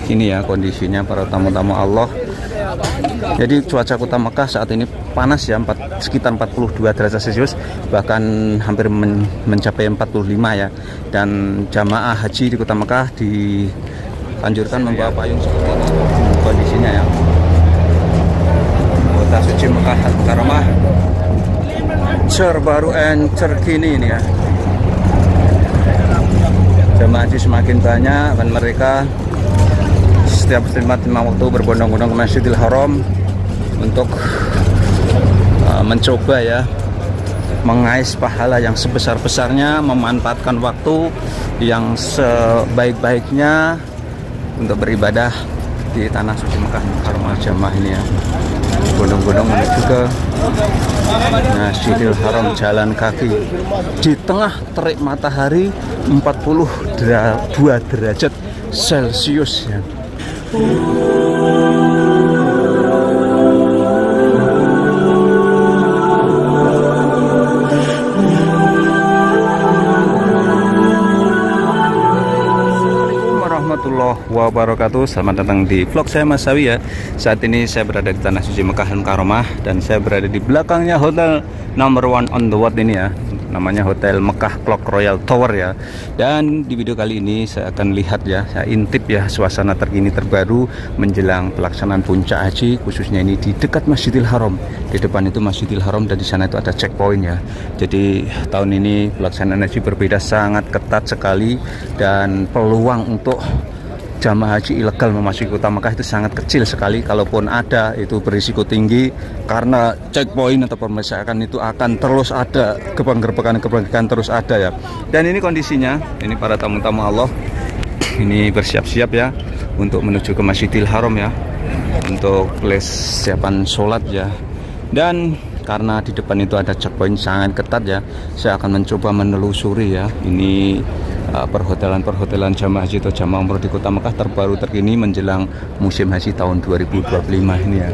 Ini ya kondisinya para tamu-tamu Allah. Jadi cuaca kota Mekah saat ini panas ya, sekitar 42 derajat Celcius, bahkan hampir mencapai 45 ya. Dan jamaah haji di kota Mekah dianjurkan membawa payung seperti ini kondisinya ya. Kota suci Mekah Al-Mukarramah terbaru and terkini ini ya. Jamaah haji semakin banyak dan mereka setiap 5 waktu berbondong-bondong ke Masjidil Haram untuk mencoba ya mengais pahala yang sebesar-besarnya, memanfaatkan waktu yang sebaik-baiknya untuk beribadah di tanah suci Mekah Al-Mukarramah jamaah ini ya. Bondong-bondong menuju ke Masjidil Haram jalan kaki di tengah terik matahari 42 derajat Celcius ya. Warahmatullahi wabarakatuh. Selamat datang di vlog saya Mas Sawi ya. Saat ini saya berada di tanah suci Mekah Al-Mukarramah dan saya berada di belakangnya hotel number one on the world ini ya. Namanya Hotel Mekah Clock Royal Tower ya. Dan di video kali ini saya akan lihat ya, saya intip ya suasana terkini terbaru menjelang pelaksanaan puncak haji, khususnya ini di dekat Masjidil Haram. Di depan itu Masjidil Haram dan di sana itu ada checkpoint ya. Jadi tahun ini pelaksanaan haji berbeda, sangat ketat sekali dan peluang untuk jamaah haji ilegal memasuki kota Mekah itu sangat kecil sekali. Kalaupun ada itu berisiko tinggi karena checkpoint atau pemeriksaan itu akan terus ada, gerbang-gerbekan terus ada ya. Dan ini kondisinya, ini para tamu-tamu Allah ini bersiap-siap ya untuk menuju ke Masjidil Haram ya, untuk persiapan sholat ya. Dan karena di depan itu ada checkpoint sangat ketat ya, saya akan mencoba menelusuri ya ini perhotelan jamaah haji atau jamaah umroh di kota Mekah terbaru terkini menjelang musim haji tahun 2025 ini ya.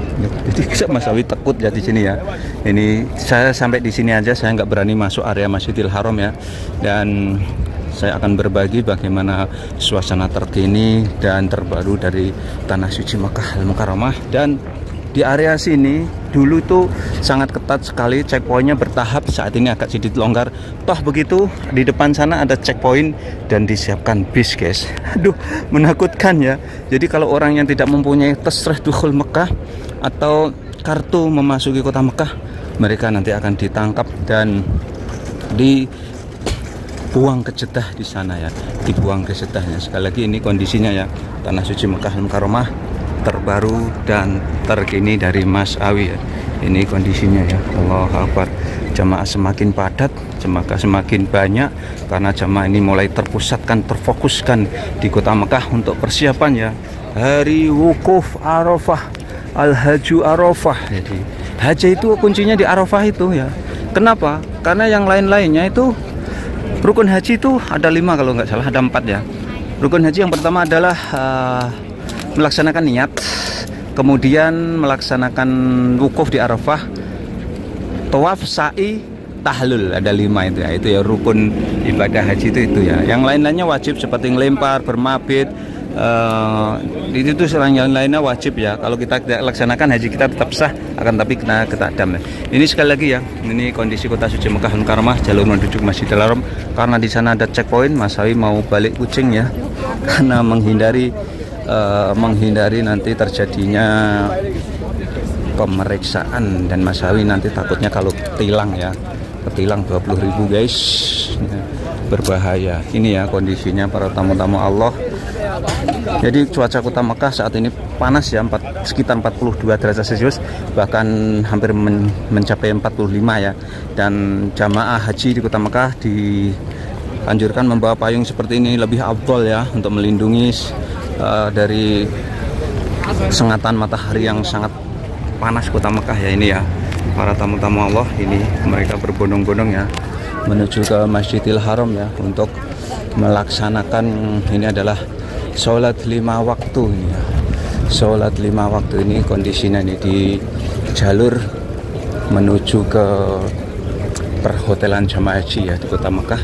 Jadi Mas Sawi takut ya di sini ya. Ini saya sampai di sini aja, saya nggak berani masuk area Masjidil Haram ya. Dan saya akan berbagi bagaimana suasana terkini dan terbaru dari tanah suci Mekah Al-Mukarramah. Dan di area sini dulu tuh sangat ketat sekali, checkpointnya bertahap, saat ini agak sedikit longgar. Toh begitu di depan sana ada checkpoint dan disiapkan bis guys. Aduh menakutkan ya. Jadi kalau orang yang tidak mempunyai tasrih dukhul Mekah atau kartu memasuki kota Mekah, mereka nanti akan ditangkap dan dibuang ke Jeddah di sana ya, dibuang ke Jeddahnya. Sekali lagi ini kondisinya ya, tanah suci Mekah Al-Mukarramah terbaru dan terkini dari Mas Awi ya. Ini kondisinya ya. Allahu Akbar. Jamaah semakin padat, jamaah semakin banyak karena jamaah ini mulai terpusatkan, terfokuskan di kota Mekah untuk persiapan ya hari wukuf Arafah, Al-Haju Arafah. Jadi haji itu kuncinya di Arafah itu ya. Kenapa? Karena yang lain-lainnya itu rukun haji itu ada 5 kalau nggak salah, ada 4 ya. Rukun haji yang pertama adalah melaksanakan niat, kemudian melaksanakan wukuf di Arafah, tawaf, sa'i, tahlul, ada 5 itu ya. Itu ya rukun ibadah haji itu ya. Yang lain-lainnya wajib seperti ngelempar, bermabit, itu yang lainnya wajib ya. Kalau kita tidak laksanakan haji kita tetap sah, akan tapi kena ketakdam ya. Ini sekali lagi ya, ini kondisi kota suci Mekah Al-Mukarramah, jalur menuju Masjidil Haram. Karena di sana ada checkpoint, Mas Sawi mau balik kucing ya, karena menghindari nanti terjadinya pemeriksaan. Dan Mas Sawi nanti takutnya kalau ketilang ya, ketilang 20.000 guys, berbahaya. Ini ya kondisinya para tamu-tamu Allah. Jadi cuaca kota Mekah saat ini panas ya, sekitar 42 derajat Celcius, bahkan hampir mencapai 45 ya. Dan jamaah haji di kota Mekah dianjurkan membawa payung seperti ini, lebih afdol ya, untuk melindungi dari sengatan matahari yang sangat panas kota Mekah ya. Ini ya para tamu-tamu Allah, ini mereka berbondong-bondong ya menuju ke Masjidil Haram ya untuk melaksanakan, ini adalah sholat 5 waktu ini ya. Sholat 5 waktu ini kondisinya ini di jalur menuju ke perhotelan jamaah haji ya di kota Mekah.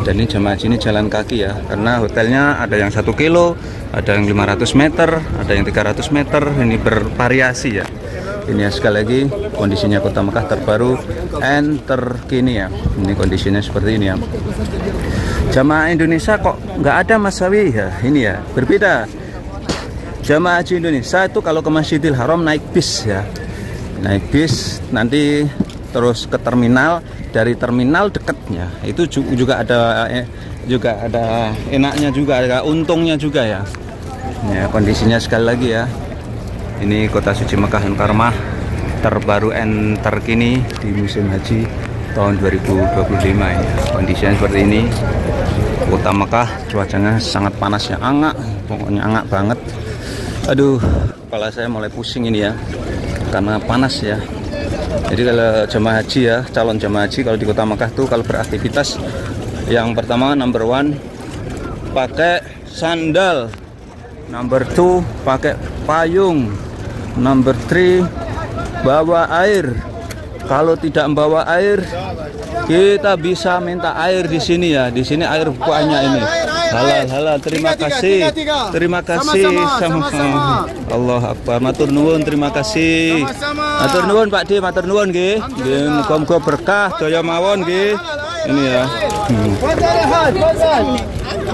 Dan ini jamaah haji ini jalan kaki ya, karena hotelnya ada yang 1 kilo, ada yang 500 meter, ada yang 300 meter. Ini bervariasi ya. Ini ya, sekali lagi kondisinya Kota Mekah terbaru and terkini ya. Ini kondisinya seperti ini ya. Jamaah Indonesia kok nggak ada Mas Sawi ya? Ini ya, berbeda. Jamaah haji Indonesia itu kalau ke Masjidil Haram naik bis ya. Naik bis nanti terus ke terminal, dari terminal dekatnya itu juga ada enaknya juga, ada untungnya juga ya. Ya, kondisinya sekali lagi ya. Ini Kota Suci Mekah Al-Mukarramah terbaru and terkini di musim haji tahun 2025 ya. Kondisinya seperti ini. Kota Mekah cuacanya sangat panas ya, angak, pokoknya angak banget. Aduh, kepala saya mulai pusing ini ya, karena panas ya. Jadi kalau jemaah haji ya, calon jemaah haji kalau di Kota Mekah tuh kalau beraktivitas, yang pertama number 1 pakai sandal, number 2 pakai payung, number 3 bawa air. Kalau tidak membawa air, kita bisa minta air di sini ya. Di sini air banyak ini. Halal. Terima kasih. Terima kasih sama-sama. Allah Akbar. Matur nuwun, terima kasih. Matur nuwun Pak D, matur nuwun nggih. Nggih, muga-muga berkah daya mawon nggih. Ini ya.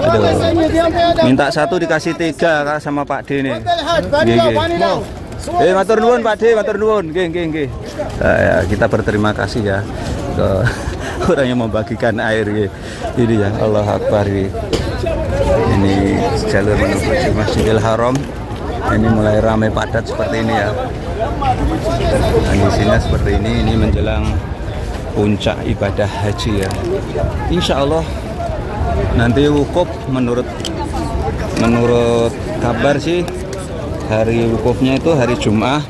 Aduh. Minta 1 dikasih 3 sama Pak D nih. Nggih. Matur nuwun Pak D, matur nuwun. Nggih. Ya, kita berterima kasih ya ke orang yang membagikan air ya. Ini ya, Allah Akbar ya. Ini jalur menuju Masjidil Haram. Ini mulai ramai padat seperti ini ya. Kondisinya seperti ini menjelang puncak ibadah haji ya. Insya Allah nanti wukuf menurut kabar sih hari wukufnya itu hari Jumat.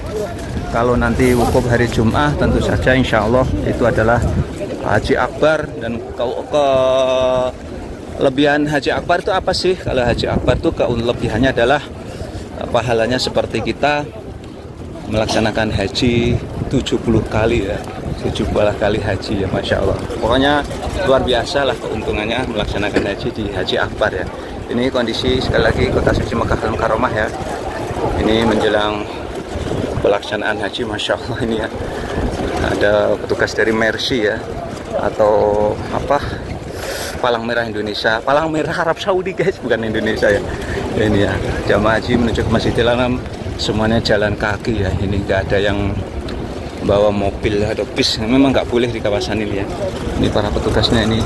Kalau nanti wukuf hari Jumat tentu saja insya Allah itu adalah Haji Akbar. Dan kelebihan Haji Akbar itu apa sih? Kalau Haji Akbar itu kelebihannya adalah pahalanya seperti kita melaksanakan haji 70 kali ya, 70 kali haji ya, Masya Allah. Pokoknya luar biasa lah keuntungannya melaksanakan haji di Haji Akbar ya. Ini kondisi sekali lagi Kota Suci Mekah Al-Mukarramah ya. Ini menjelang pelaksanaan haji, Masya Allah ini ya. Ada petugas dari Mercy ya, atau apa, Palang Merah Indonesia, Palang Merah Arab Saudi guys, bukan Indonesia ya. Ini ya, jamaah haji menuju ke Masjidil Haram semuanya jalan kaki ya. Ini nggak ada yang bawa mobil atau bis, memang nggak boleh di kawasan ini ya. Ini para petugasnya ini,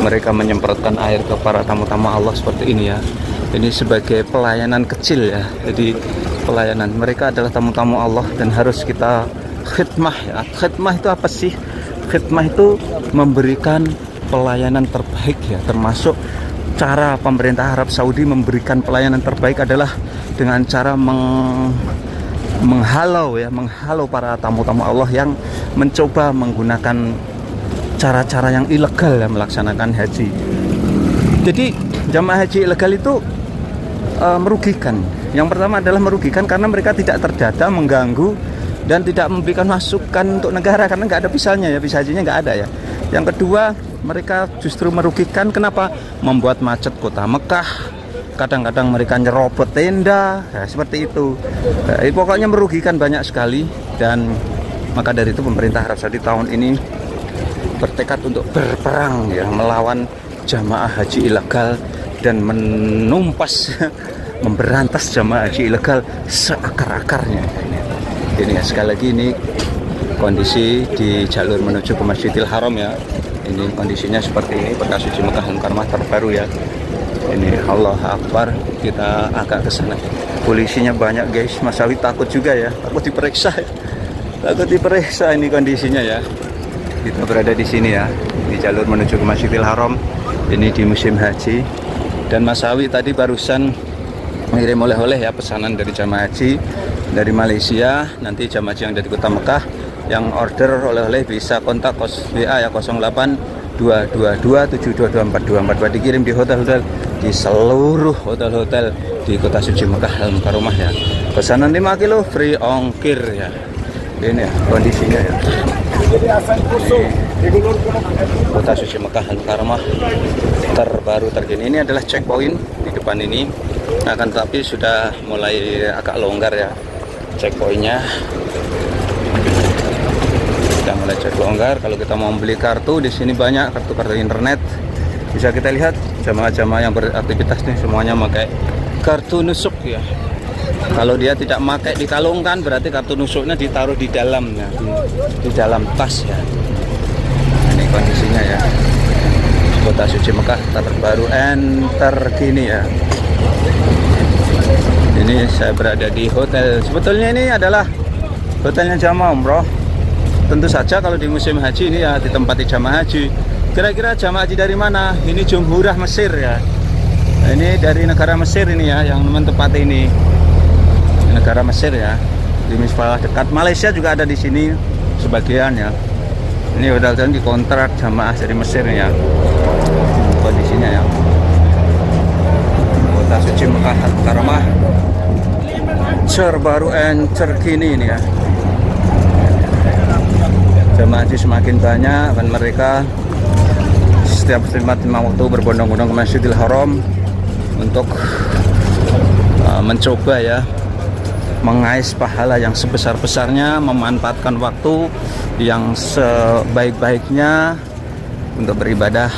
mereka menyemprotkan air ke para tamu-tamu Allah seperti ini ya. Ini sebagai pelayanan kecil ya. Jadi pelayanan, mereka adalah tamu-tamu Allah dan harus kita khidmah ya. Khidmah itu apa sih? Khidmah itu memberikan pelayanan terbaik ya, termasuk cara pemerintah Arab Saudi memberikan pelayanan terbaik adalah dengan cara menghalau para tamu-tamu Allah yang mencoba menggunakan cara-cara yang ilegal ya, melaksanakan haji. Jadi jamaah haji ilegal itu merugikan. Yang pertama adalah merugikan karena mereka tidak terdata, mengganggu, dan tidak memberikan masukan untuk negara karena nggak ada visanya ya, visa hajinya nggak ada ya. Yang kedua, mereka justru merugikan. Kenapa? Membuat macet Kota Mekah. Kadang-kadang mereka nyerobot tenda ya, seperti itu. Pokoknya merugikan banyak sekali. Dan maka dari itu pemerintah Arab Saudi tahun ini bertekad untuk berperang ya, melawan jamaah haji ilegal dan memberantas jamaah haji ilegal seakar-akarnya. Ini ya, sekali lagi ini kondisi di jalur menuju ke Masjidil Haram ya. Ini kondisinya seperti ini, Kota Suci Mekah Al-Mukarramah terbaru ya. Ini Allah Akbar, kita agak ke sana. Polisinya banyak guys, Mas Sawi takut juga ya, takut diperiksa. Takut diperiksa ini kondisinya ya. Kita berada di sini ya, di jalur menuju ke Masjidil Haram. Ini di musim haji. Dan Mas Sawi tadi barusan mengirim oleh-oleh ya, pesanan dari jamaah haji dari Malaysia. Nanti jamaah haji yang dari Kota Mekah yang order oleh-oleh bisa kontak WA ya 082227224242 dikirim di hotel-hotel, di seluruh hotel-hotel di Kota Suci Mekah Al-Mukarramah ya. Pesanan 5 kilo free ongkir ya. Ini ya kondisinya ya. Kota Suci Mekah Al-Mukarramah terbaru terkini. Ini adalah checkpoint di depan ini, akan tetapi sudah mulai agak longgar ya checkpointnya. Sudah mulai cek longgar. Kalau kita mau beli kartu di sini banyak kartu-kartu internet. Bisa kita lihat jamaah-jamaah yang beraktivitas nih semuanya pakai kartu nusuk ya. Kalau dia tidak pakai dikalungkan, berarti kartu nusuknya ditaruh di dalam ya, di dalam tas ya. Ini kondisinya ya. Kota Suci Mekah terbaru and terkini ya. Ini saya berada di hotel. Sebetulnya ini adalah hotelnya jamaah umroh. Tentu saja kalau di musim haji ini ya ditempati jamaah haji. Kira-kira jamaah haji dari mana? Ini Jumhuriyah Mesir ya. Nah, ini dari negara Mesir ini ya yang menempati ini. Negara Mesir ya. Di Misfalah dekat. Malaysia juga ada di sini sebagian ya. Ini hotel di kontrak jamaah dari Mesir ya. Kondisinya ya. Kota Suci Mekah Al-Mukarramah terbaru and terkini ini ya. Jamaah haji semakin banyak dan mereka setiap 5 waktu berbondong-bondong ke Masjidil Haram untuk mencoba ya mengais pahala yang sebesar-besarnya, memanfaatkan waktu yang sebaik-baiknya untuk beribadah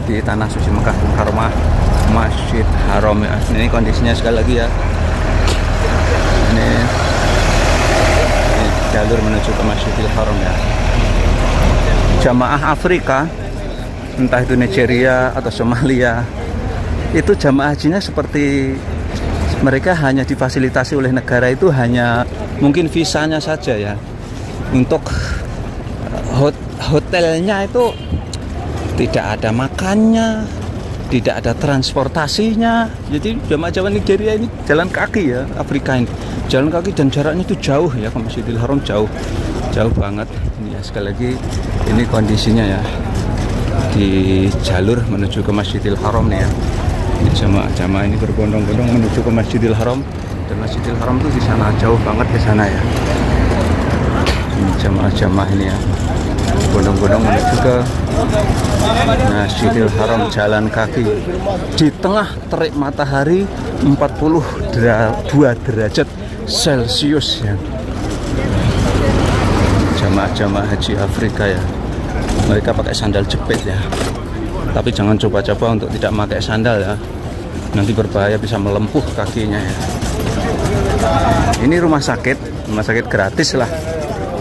di tanah suci Mekah Al-Mukarramah, Masjid Haram ya. Ini kondisinya sekali lagi ya. Ini jalur menuju ke Masjidil Haram ya. Jamaah Afrika, entah itu Nigeria atau Somalia, itu jamaah hajinya seperti mereka hanya difasilitasi oleh negara itu hanya mungkin visanya saja ya. Untuk hotelnya itu tidak ada makannya, tidak ada transportasinya. Jadi jamaah Nigeria ini jalan kaki ya, Afrika ini jalan kaki dan jaraknya itu jauh ya ke Masjidil Haram, jauh banget. Ini ya sekali lagi ini kondisinya ya di jalur menuju ke Masjidil Haram nih ya. Ini jamaah ini berbondong-bondong menuju ke Masjidil Haram, dan Masjidil Haram tuh di sana jauh banget ke sana ya. Ini jamaah ini ya bondong-bondong menuju ke Masjidil Haram jalan kaki di tengah terik matahari 42 derajat Celcius ya. Jamaah haji Afrika ya, mereka pakai sandal jepit ya, tapi jangan coba-coba untuk tidak pakai sandal ya, nanti berbahaya, bisa melempuh kakinya ya. Ini rumah sakit gratis lah.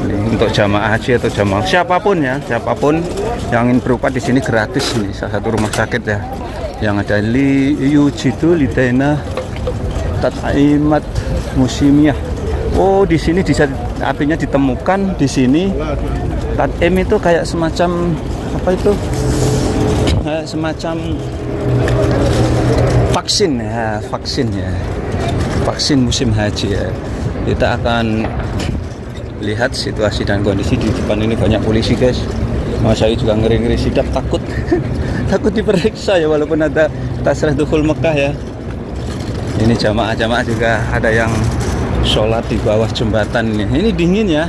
Ini untuk jamaah haji atau jamaah siapapun ya, siapapun yang ingin berobat di sini gratis. Ini salah satu rumah sakit ya, yang ada li yujidu lidena tataimat musimiyah. Oh, di sini artinya ditemukan di sini. Tatim itu kayak semacam apa itu? Semacam vaksin ya, vaksin musim haji ya. Kita akan lihat situasi dan kondisi di depan ini. Banyak polisi guys. Mas saya juga ngeri-ngeri sidap, takut takut diperiksa ya, walaupun ada tasrih dukhul Mekah ya. Ini jamaah juga ada yang sholat di bawah jembatan ini. Ini dingin ya.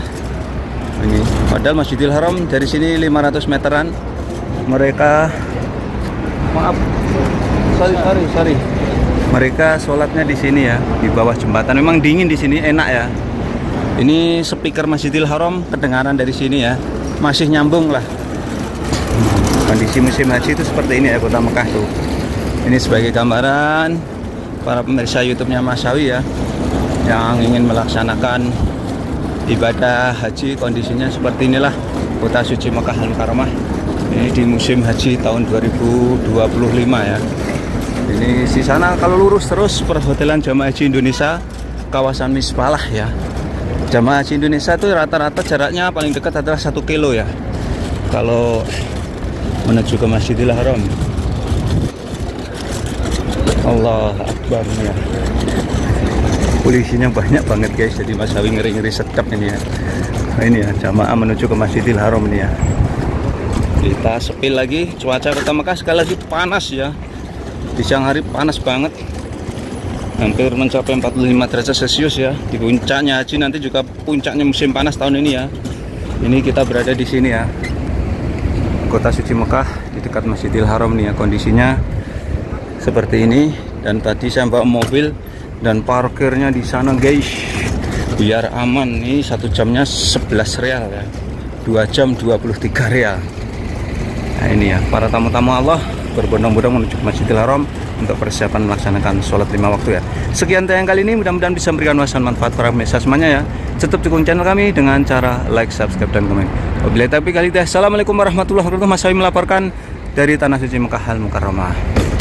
Ini padahal Masjidil Haram dari sini 500 meteran. Mereka sorry. Mereka sholatnya di sini ya, di bawah jembatan. Memang dingin di sini, enak ya. Ini speaker Masjidil Haram kedengaran dari sini ya. Masih nyambung lah. Kondisi musim haji itu seperti ini ya, kota Mekah tuh. Ini sebagai gambaran para pemirsa YouTube-nya Mas Sawi ya, yang ingin melaksanakan ibadah haji. Kondisinya seperti inilah kota suci Mekah Al-Mukarramah. Ini di musim haji tahun 2025 ya. Ini di sana kalau lurus terus perhotelan jamaah haji Indonesia kawasan Misfalah ya. Jamaah haji Indonesia itu rata-rata jaraknya paling dekat adalah 1 kilo ya kalau menuju ke Masjidil Haram. Allah Akbar ya. Polisinya banyak banget guys, jadi Mas Sawi ngeri-ngeri sedap ini ya. Nah, ini ya jamaah menuju ke Masjidil Haram ini ya. Kita sepil lagi. Cuaca kota Mekah sekali lagi panas ya. Di siang hari panas banget, hampir mencapai 45 derajat Celcius ya. Di puncaknya haji nanti juga puncaknya musim panas tahun ini ya. Ini kita berada di sini ya. kota suci Mekah di dekat Masjidil Haram nih ya, kondisinya seperti ini. Dan tadi saya bawa mobil dan parkirnya di sana guys, biar aman. Nih 1 jamnya 11 rial ya, 2 jam 23 rial. Nah ini ya, para tamu-tamu Allah berbondong-bondong menuju ke Masjidil Haram untuk persiapan melaksanakan sholat 5 waktu ya. Sekian tayang kali ini, mudah-mudahan bisa memberikan wawasan manfaat para pemirsa semuanya ya. Tetap dukung channel kami dengan cara like, subscribe, dan komen. Wabillahi taufiq wal hidayah. Assalamualaikum warahmatullahi wabarakatuh. Mas Sawi melaporkan dari Tanah Suci Mekah Al Mukarramah.